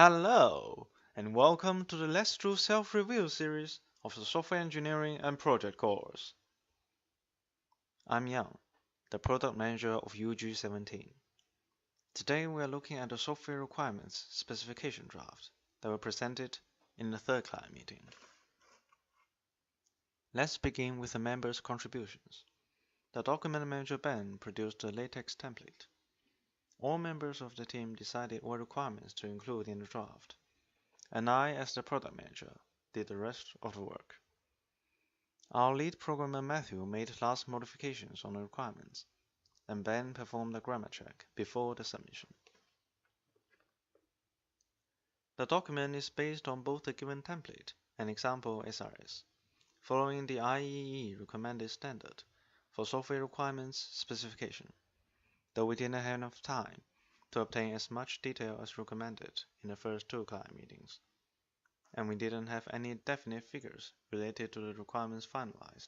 Hello, and welcome to the Let's Do Self-Review series of the Software Engineering and Project course. I'm Yang, the Product Manager of UG17. Today we are looking at the software requirements specification draft that were presented in the third client meeting. Let's begin with the members' contributions. The Document Manager Ben produced a LaTeX template. All members of the team decided what requirements to include in the draft, and I, as the product manager, did the rest of the work. Our lead programmer Matthew made last modifications on the requirements, and Ben performed a grammar check before the submission. The document is based on both the given template and example SRS, following the IEEE recommended standard for software requirements specification, though we didn't have enough time to obtain as much detail as recommended in the first two client meetings, and we didn't have any definite figures related to the requirements finalized,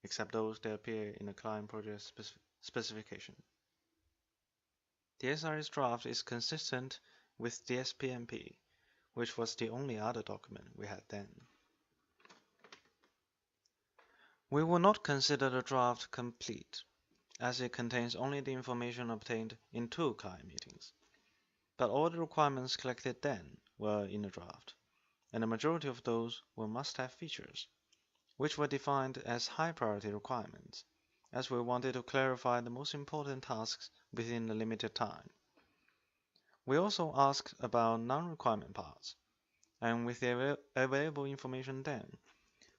except those that appear in the client project specification. The SRS draft is consistent with the SPMP, which was the only other document we had then. We will not consider the draft complete, as it contains only the information obtained in two client meetings, but all the requirements collected then were in the draft, and the majority of those were must-have features, which were defined as high-priority requirements, as we wanted to clarify the most important tasks within the limited time. We also asked about non-requirement parts, and with the available information then,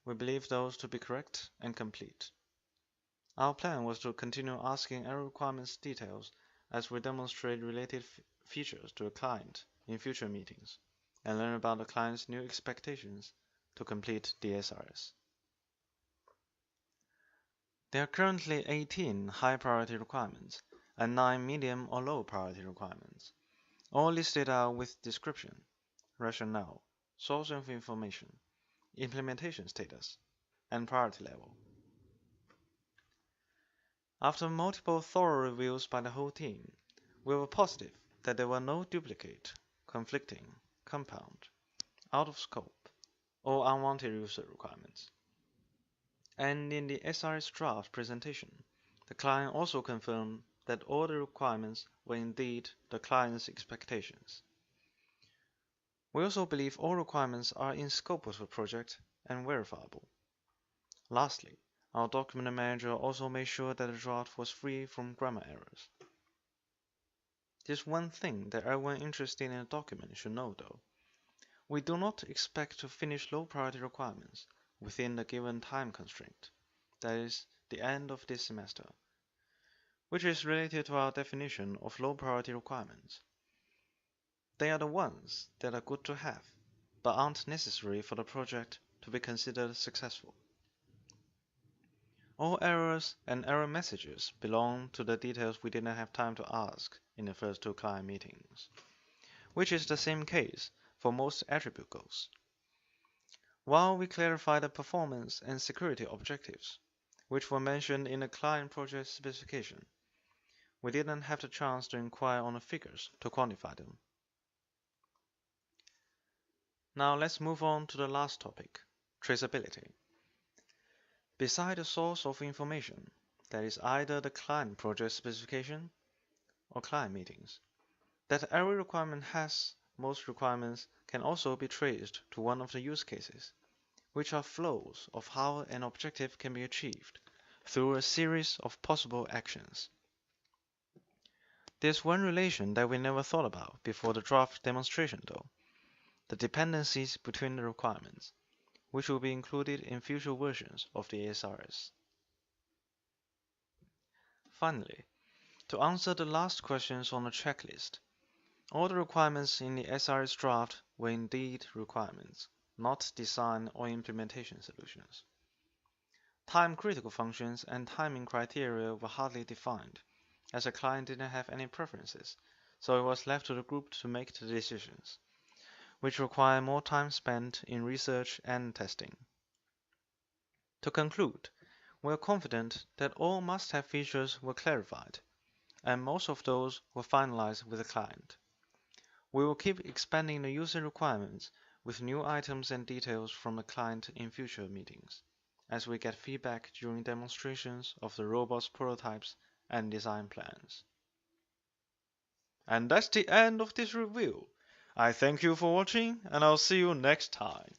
we believe those to be correct and complete. Our plan was to continue asking error requirements details as we demonstrate related features to the client in future meetings, and learn about the client's new expectations to complete the SRS. There are currently 18 high-priority requirements and 9 medium or low-priority requirements, all listed out with description, rationale, source of information, implementation status, and priority level. After multiple thorough reviews by the whole team, we were positive that there were no duplicate, conflicting, compound, out of scope, or unwanted user requirements. And in the SRS draft presentation, the client also confirmed that all the requirements were indeed the client's expectations. We also believe all requirements are in scope of the project and verifiable. Lastly, our document manager also made sure that the draft was free from grammar errors. There's one thing that everyone interested in the document should know though. We do not expect to finish low priority requirements within the given time constraint, that is, the end of this semester, which is related to our definition of low priority requirements. They are the ones that are good to have, but aren't necessary for the project to be considered successful. All errors and error messages belong to the details we didn't have time to ask in the first two client meetings, which is the same case for most attribute goals. While we clarify the performance and security objectives, which were mentioned in the client project specification, we didn't have the chance to inquire on the figures to quantify them. Now let's move on to the last topic, traceability. Beside the source of information, that is either the client project specification or client meetings, that every requirement has, most requirements can also be traced to one of the use cases, which are flows of how an objective can be achieved through a series of possible actions. There's one relation that we never thought about before the draft demonstration though, the dependencies between the requirements, which will be included in future versions of the SRS. Finally, to answer the last questions on the checklist, all the requirements in the SRS draft were indeed requirements, not design or implementation solutions. Time-critical functions and timing criteria were hardly defined, as the client didn't have any preferences, so it was left to the group to make the decisions, which require more time spent in research and testing. To conclude, we are confident that all must-have features were clarified, and most of those were finalized with the client. We will keep expanding the user requirements with new items and details from the client in future meetings, as we get feedback during demonstrations of the robot's prototypes and design plans. And that's the end of this review. I thank you for watching, and I'll see you next time.